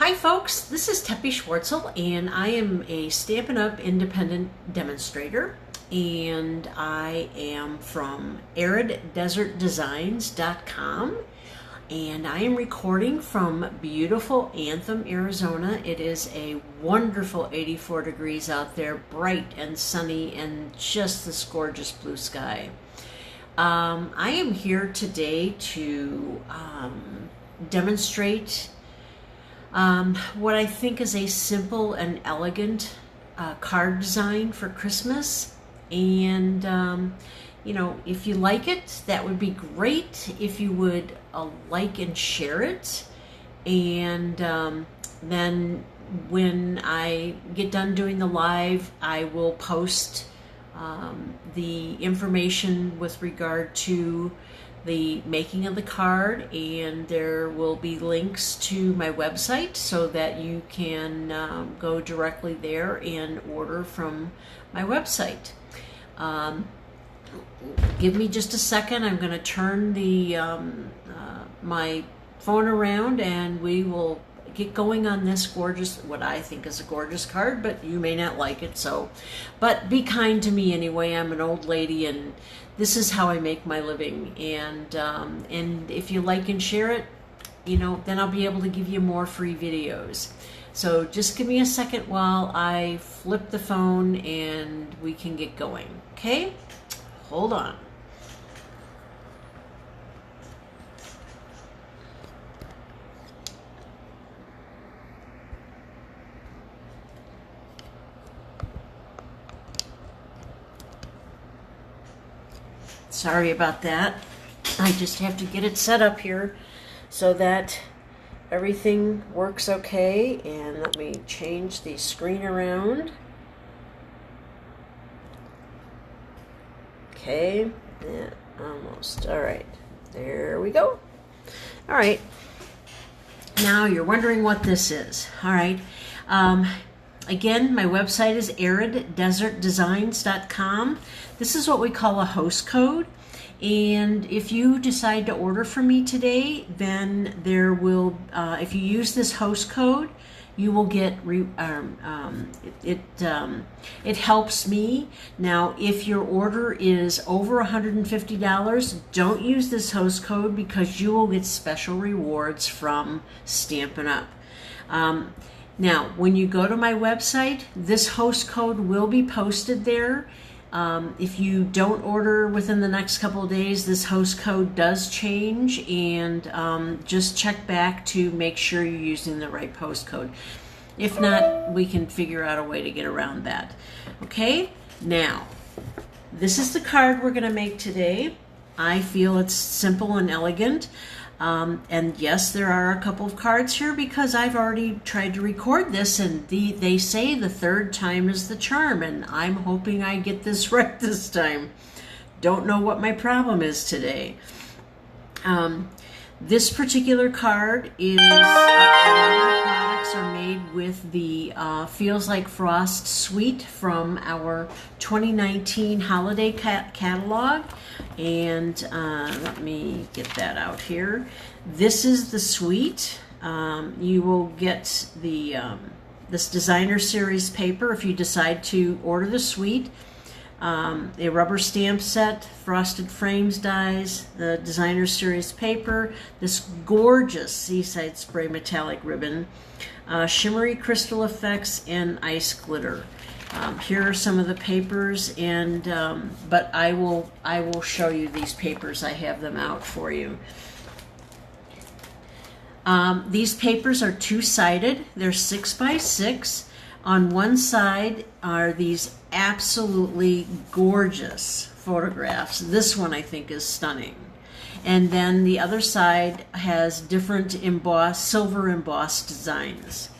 Hi folks, this is Teppy Schwartzel and I am a Stampin' Up! Independent demonstrator, and I am from ariddesertdesigns.com, and I am recording from beautiful Anthem, Arizona. It is a wonderful 84 degrees out there, bright and sunny and just this gorgeous blue sky. I am here today to demonstrate what I think is a simple and elegant card design for Christmas. And you know, if you like it, that would be great if you would like and share it. And then when I get done doing the live, I will post the information with regard to the making of the card, and there will be links to my website so that you can go directly there and order from my website. Give me just a second. I'm going to turn the my phone around and we will get going on this gorgeous, what I think is a gorgeous card, but you may not like it, so, but be kind to me anyway. I'm an old lady and this is how I make my living, and if you like and share it, you know, then I'll be able to give you more free videos. So just give me a second while I flip the phone and we can get going, okay? Hold on. Sorry about that. I just have to get it set up here so that everything works okay. And let me change the screen around. Okay, yeah, almost. All right, there we go. All right, now you're wondering what this is. All right, again, my website is ariddesertdesigns.com. This is what we call a host code, and if you decide to order from me today, then there will, if you use this host code, you will get, it helps me. Now, if your order is over $150, don't use this host code because you will get special rewards from Stampin' Up! Now, when you go to my website, this host code will be posted there. If you don't order within the next couple of days, this host code does change, and just check back to make sure you're using the right host code. If not, we can figure out a way to get around that. Okay, now, this is the card we're going to make today. I feel it's simple and elegant. And yes, there are a couple of cards here because I've already tried to record this, and they say the third time is the charm, and I'm hoping I get this right this time. Don't know what my problem is today. This particular card is, a lot of the products are made with the Feels Like Frost suite from our 2019 holiday catalog. And let me get that out here. This is the suite. You will get the this designer series paper if you decide to order the suite. A rubber stamp set, frosted frames dies, the designer series paper, this gorgeous seaside spray metallic ribbon, shimmery crystal effects, and ice glitter. Here are some of the papers, and but I will show you these papers. I have them out for you. These papers are two-sided. They're 6 by 6. On one side are these absolutely gorgeous photographs. This one I think is stunning. And then the other side has different silver embossed designs.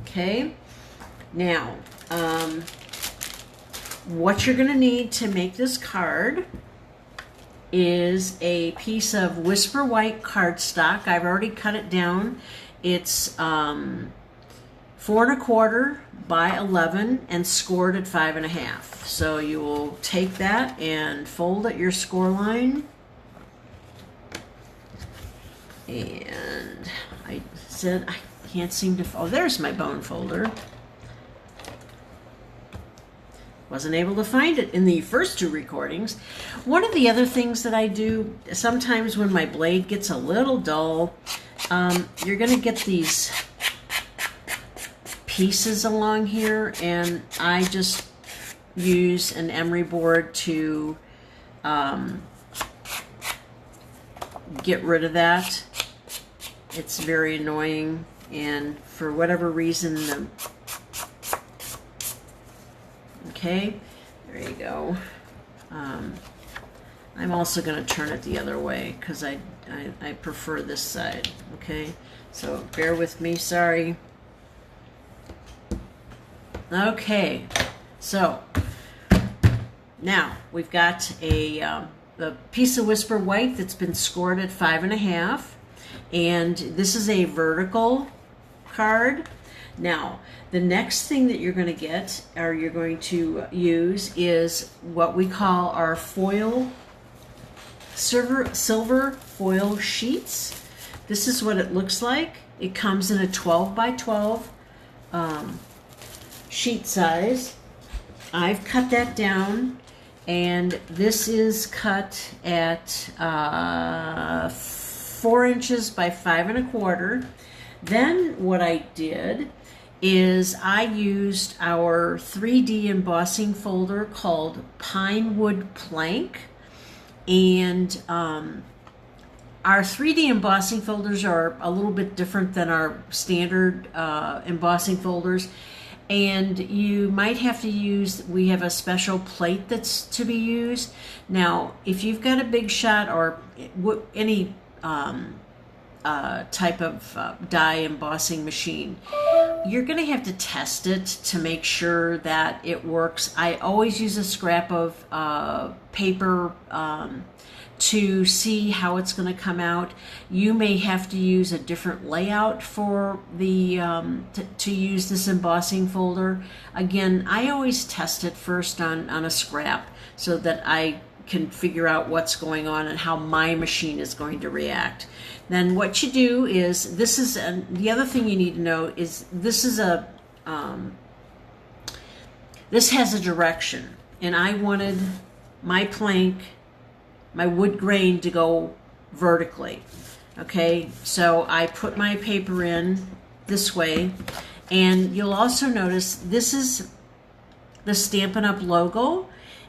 Okay, now what you're going to need to make this card is a piece of Whisper White cardstock. I've already cut it down. It's 4 1/4 by 11 and scored at 5 1/2. So you will take that and fold at your score line. And I said I can't seem to, oh, there's my bone folder. Wasn't able to find it in the first two recordings. One of the other things that I do, sometimes when my blade gets a little dull, you're going to get these pieces along here, and I just use an emery board to get rid of that. It's very annoying, and for whatever reason, okay, there you go. I'm also going to turn it the other way because I prefer this side. Okay, so bear with me, sorry. Okay, so now we've got a piece of Whisper White that's been scored at 5.5, and this is a vertical card. Now, the next thing that you're going to get, or you're going to use, is what we call our foil, silver foil sheets. This is what it looks like. It comes in a 12 by 12 sheet size. I've cut that down, and this is cut at 4 inches by 5.25. Then what I did is I used our 3D embossing folder called Pine Wood Plank, and our 3D embossing folders are a little bit different than our standard embossing folders, and you might have to use, we have a special plate that's to be used. Now, if you've got a Big Shot or any type of die embossing machine, you're going to have to test it to make sure that it works. I always use a scrap of paper to see how it's going to come out. You may have to use a different layout for the to use this embossing folder. Again, I always test it first on a scrap so that I can figure out what's going on and how my machine is going to react. Then what you do is, this is, the other thing you need to know is this is a, this has a direction, and I wanted my plank, my wood grain to go vertically. Okay, so I put my paper in this way, and you'll also notice this is the Stampin' Up logo,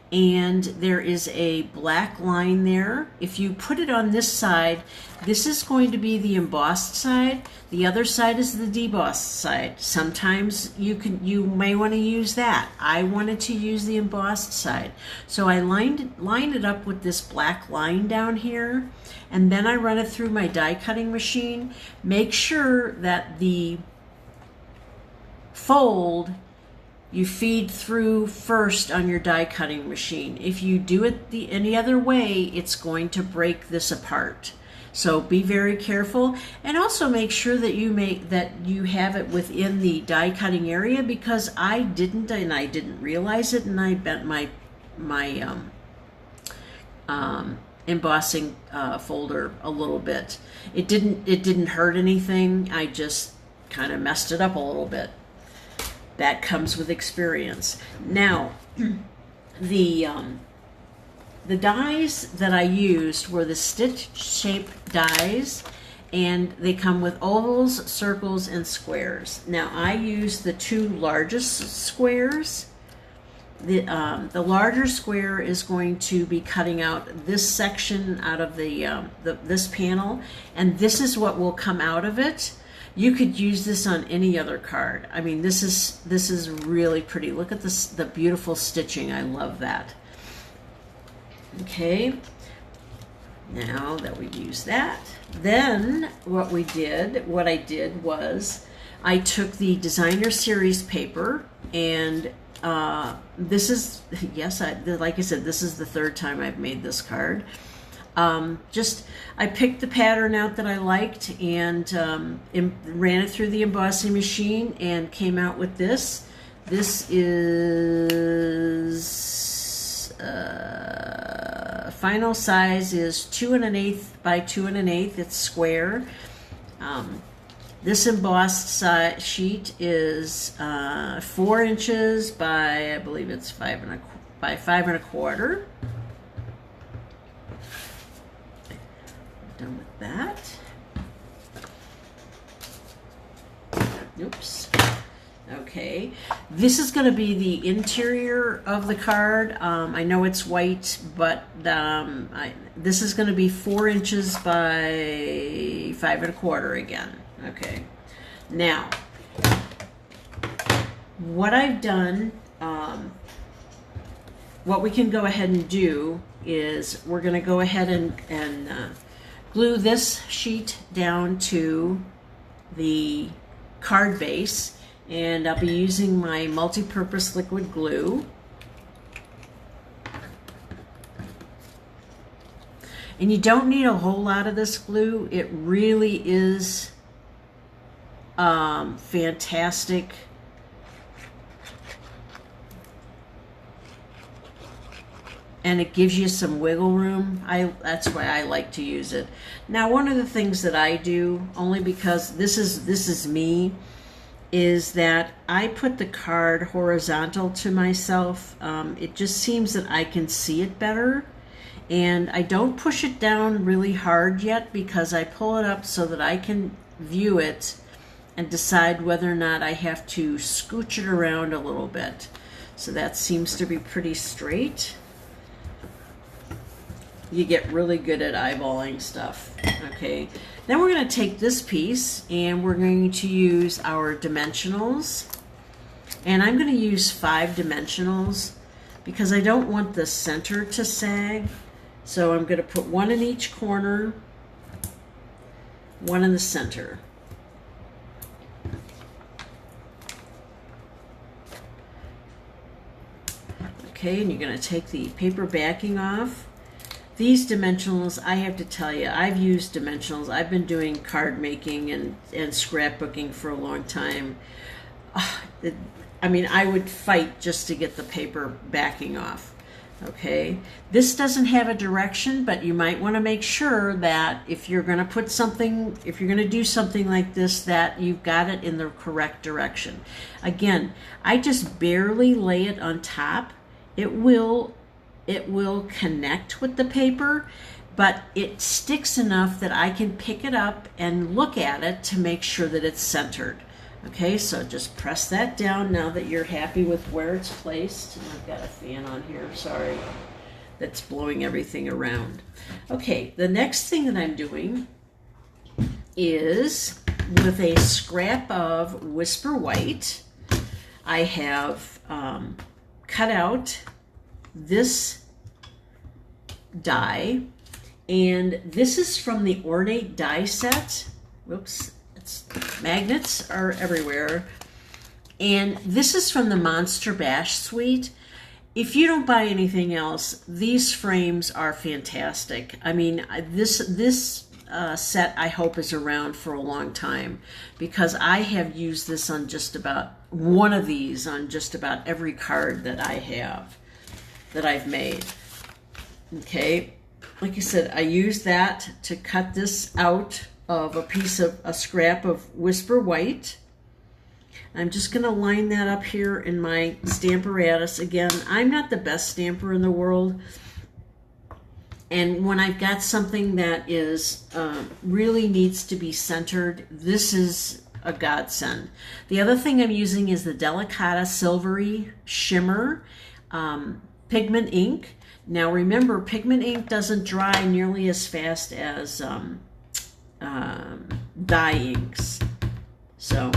and there is a black line there. If you put it on this side, this is going to be the embossed side. The other side is the debossed side. Sometimes you may want to use that. I wanted to use the embossed side, so I lined it up with this black line down here, and then I run it through my die cutting machine. Make sure that the fold you feed through first on your die cutting machine. If you do it any other way, it's going to break this apart. So be very careful, and also make sure that you have it within the die cutting area, because I didn't, and I didn't realize it, and I bent my embossing folder a little bit. It didn't hurt anything. I just kind of messed it up a little bit. That comes with experience. Now, the dies that I used were the stitch shape dies, and they come with ovals, circles, and squares. Now, I used the two largest squares. The larger square is going to be cutting out this section out of this panel, and this is what will come out of it. You could use this on any other card. I mean, this is really pretty. Look at this, the beautiful stitching. I love that. Okay, now that we've used that, then what I did was I took the designer series paper, and this is, yes, like I said, this is the third time I've made this card. I picked the pattern out that I liked, and ran it through the embossing machine, and came out with this. This is final size is 2 1/8 by 2 1/8. It's square. This embossed sheet is 4 inches by, I believe it's 5 1/4. Done with that. Oops. Okay, this is going to be the interior of the card. I know it's white, but this is going to be 4 inches by 5 1/4 again. Okay, now what I've done, what we can go ahead and do is we're going to go ahead and glue this sheet down to the card base. And I'll be using my multi-purpose liquid glue. And you don't need a whole lot of this glue. It really is fantastic. And it gives you some wiggle room. That's why I like to use it. Now, one of the things that I do, only because this is me, is that I put the card horizontal to myself. It just seems that I can see it better. And I don't push it down really hard yet because I pull it up so that I can view it and decide whether or not I have to scooch it around a little bit. So that seems to be pretty straight. You get really good at eyeballing stuff. Okay, then we're going to take this piece and we're going to use our dimensionals. And I'm going to use 5 dimensionals because I don't want the center to sag. So I'm going to put 1 in each corner, 1 in the center. Okay, and you're going to take the paper backing off. These dimensionals, I have to tell you, I've used dimensionals. I've been doing card making and scrapbooking for a long time. I mean, I would fight just to get the paper backing off. Okay, this doesn't have a direction, but you might want to make sure that if you're going to put something, if you're going to do something like this, that you've got it in the correct direction. Again, I just barely lay it on top. It will connect with the paper, but it sticks enough that I can pick it up and look at it to make sure that it's centered. Okay, so just press that down now that you're happy with where it's placed. And I've got a fan on here, sorry, that's blowing everything around. Okay, the next thing that I'm doing is with a scrap of Whisper White, I have cut out this die, and this is from the Ornate die set. Whoops, magnets are everywhere. And this is from the Monster Bash suite. If you don't buy anything else, these frames are fantastic. I mean, this set I hope is around for a long time because I have used this on just about one of these on just about every card that I have, that I've made. Okay, like I said, I use that to cut this out of a scrap of Whisper White. I'm just going to line that up here in my Stamparatus. Again, I'm not the best stamper in the world, and when I've got something that is really needs to be centered, this is a godsend. The other thing I'm using is the Delicata Silvery Shimmer pigment ink. Now remember, pigment ink doesn't dry nearly as fast as dye inks. So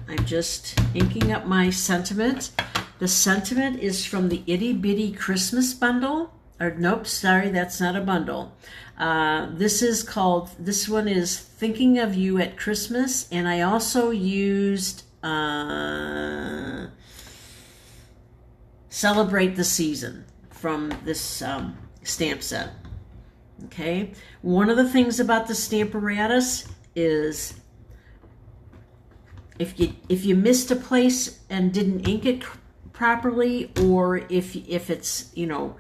I'm just inking up my sentiment. The sentiment is from the Itty Bitty Christmas bundle. Or nope, sorry, that's not a bundle. This one is Thinking of You at Christmas, and I also used Celebrate the Season from this stamp set. Okay, one of the things about the Stamparatus is if you missed a place and didn't ink it properly, or if it's, you know,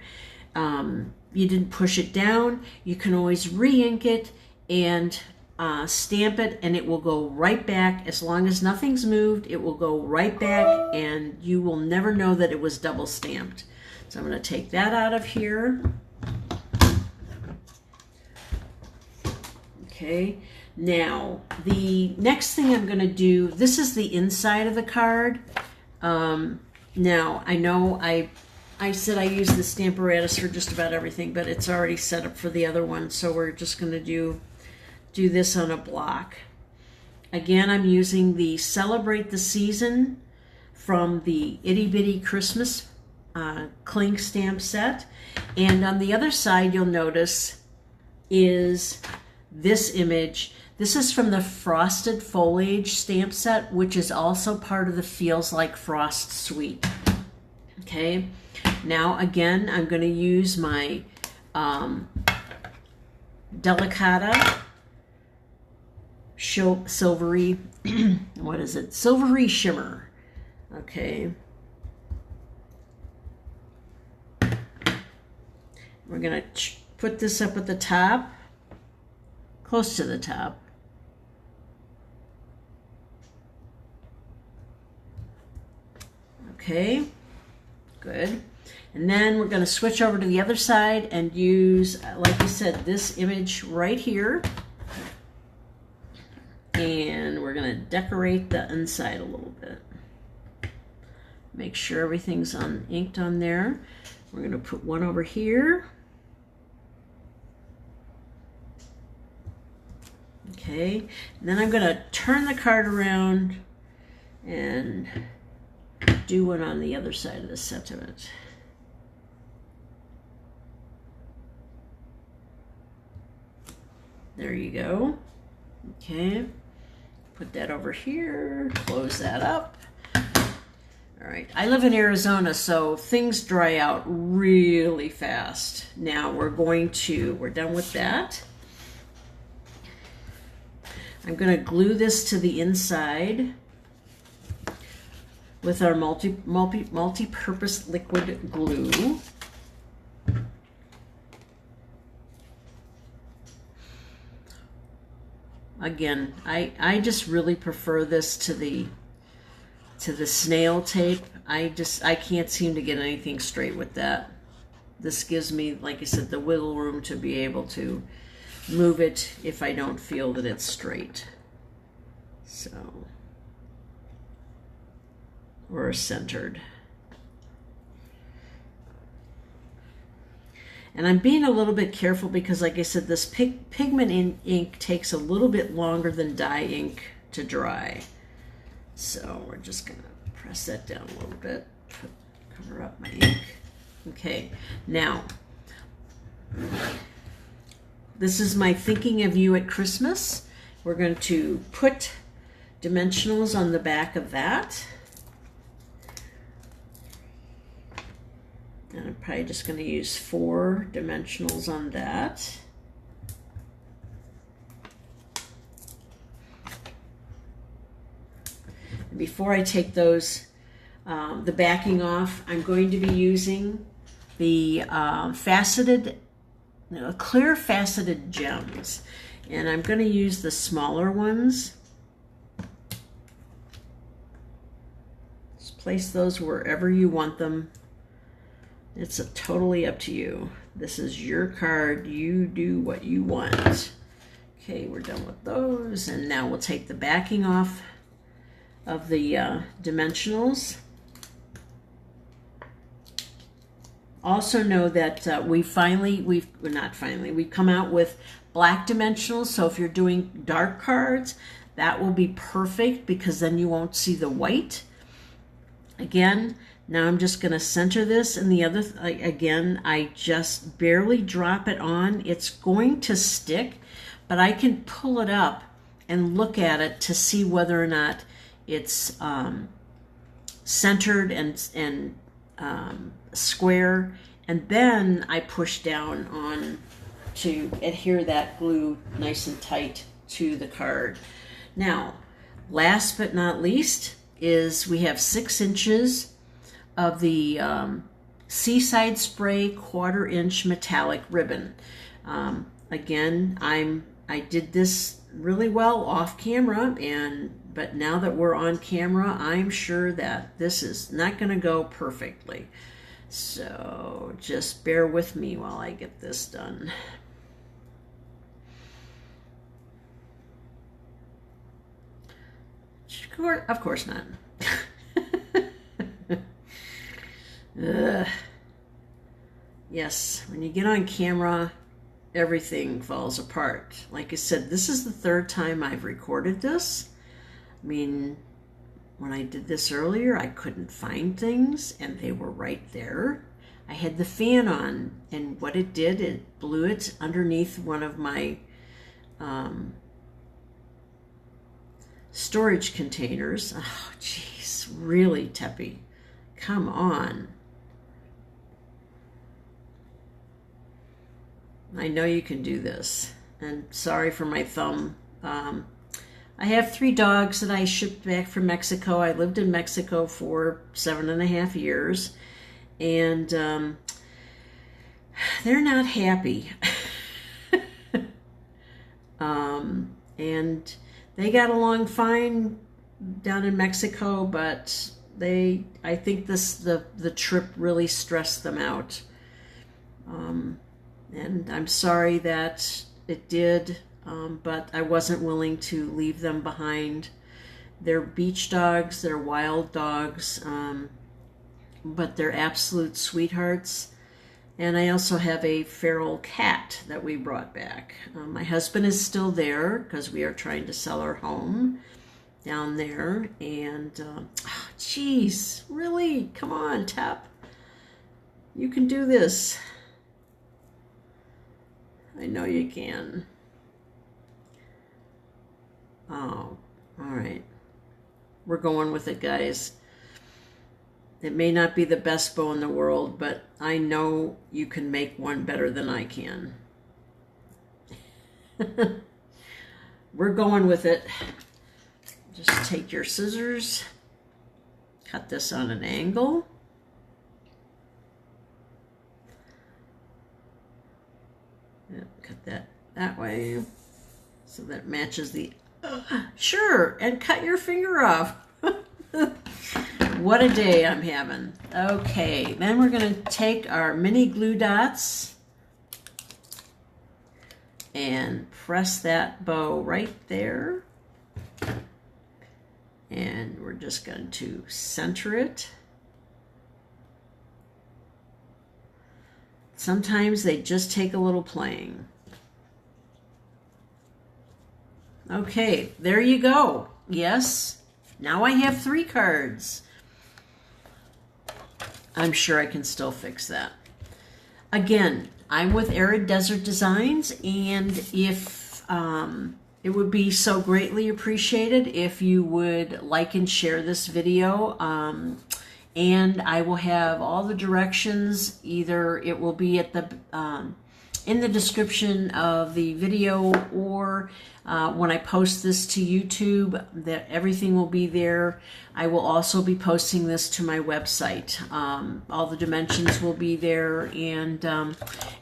you didn't push it down, you can always re-ink it and stamp it, and it will go right back. As long as nothing's moved, it will go right back, and you will never know that it was double stamped. So I'm going to take that out of here. Okay, now the next thing I'm going to do, this is the inside of the card. Now I know I said I use the Stamparatus for just about everything, but it's already set up for the other one, so we're just going to do this on a block. Again, I'm using the Celebrate the Season from the Itty Bitty Christmas cling stamp set. And on the other side, you'll notice is this image. This is from the Frosted Foliage stamp set, which is also part of the Feels Like Frost suite. Okay, now again, I'm going to use my Delicata silvery, what is it? Silvery shimmer. Okay. We're going to put this up at the top, close to the top. Okay, good. And then we're going to switch over to the other side and use, like I said, this image right here. And we're going to decorate the inside a little bit. Make sure everything's inked on there. We're going to put one over here. Okay, and then I'm going to turn the card around and do one on the other side of the sentiment. There you go. Okay, put that over here, close that up. All right, I live in Arizona, so things dry out really fast. Now we're done with that. I'm going to glue this to the inside with our multi-purpose liquid glue. Again, I just really prefer this to the snail tape. I can't seem to get anything straight with that. This gives me, like I said, the wiggle room to be able to move it if I don't feel that it's straight. So, or centered. And I'm being a little bit careful because, like I said, this pigment ink takes a little bit longer than dye ink to dry. So we're just going to press that down a little bit, cover up my ink. Okay, now, this is my Thinking of You at Christmas. We're going to put dimensionals on the back of that. And I'm probably just going to use 4 dimensionals on that. Before I take those, the backing off, I'm going to be using the clear faceted gems. And I'm going to use the smaller ones. Just place those wherever you want them. It's totally up to you. This is your card. You do what you want. Okay, we're done with those. And now we'll take the backing off of the dimensionals. Also know that we've come out with black dimensionals. So if you're doing dark cards, that will be perfect because then you won't see the white. Again, now I'm just going to center this, and the other, again, I just barely drop it on. It's going to stick, but I can pull it up and look at it to see whether or not it's centered and square, and then I push down on to adhere that glue nice and tight to the card. Now, last but not least is we have 6 inches of the Seaside Spray 1/4 inch metallic ribbon. Again, I'm I did this really well off camera, but now that we're on camera, I'm sure that this is not going to go perfectly. So just bear with me while I get this done. Of course not. Yes, when you get on camera, everything falls apart. Like I said, this is the third time I've recorded this. I mean, when I did this earlier, I couldn't find things, and they were right there. I had the fan on, and what it did, it blew it underneath one of my storage containers. Oh, jeez, really, Teppy. Come on. I know you can do this. And sorry for my thumb. I have 3 dogs that I shipped back from Mexico. I lived in Mexico for 7.5 years. And they're not happy. And they got along fine down in Mexico, but I think the trip really stressed them out. And I'm sorry that it did, but I wasn't willing to leave them behind. They're beach dogs, they're wild dogs, but they're absolute sweethearts. And I also have a feral cat that we brought back. My husband is still there because we are trying to sell our home down there. And, geez, really? Come on, Tap. You can do this. I know you can. Oh, all right. We're going with it, guys. It may not be the best bow in the world, but I know you can make one better than I can. We're going with it. Just take your scissors, cut this on an angle. Yeah, cut that way so that matches the... sure, and cut your finger off. What a day I'm having. Okay, then we're going to take our mini glue dots and press that bow right there. And we're just going to center it. Sometimes they just take a little playing. Okay, there you go. Yes, now I have 3 cards. I'm sure I can still fix that. Again, I'm with Arid Desert Designs, and if it would be so greatly appreciated if you would like and share this video. And I will have all the directions. Either it will be at the in the description of the video, or when I post this to YouTube, that everything will be there. I will also be posting this to my website. All the dimensions will be there, and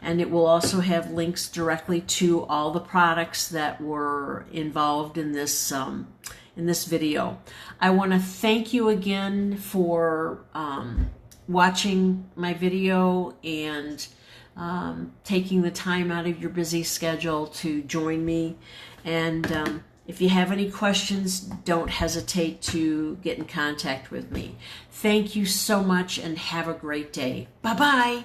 it will also have links directly to all the products that were involved in this video. I want to thank you again for watching my video and taking the time out of your busy schedule to join me. And if you have any questions, don't hesitate to get in contact with me. Thank you so much and have a great day. Bye-bye.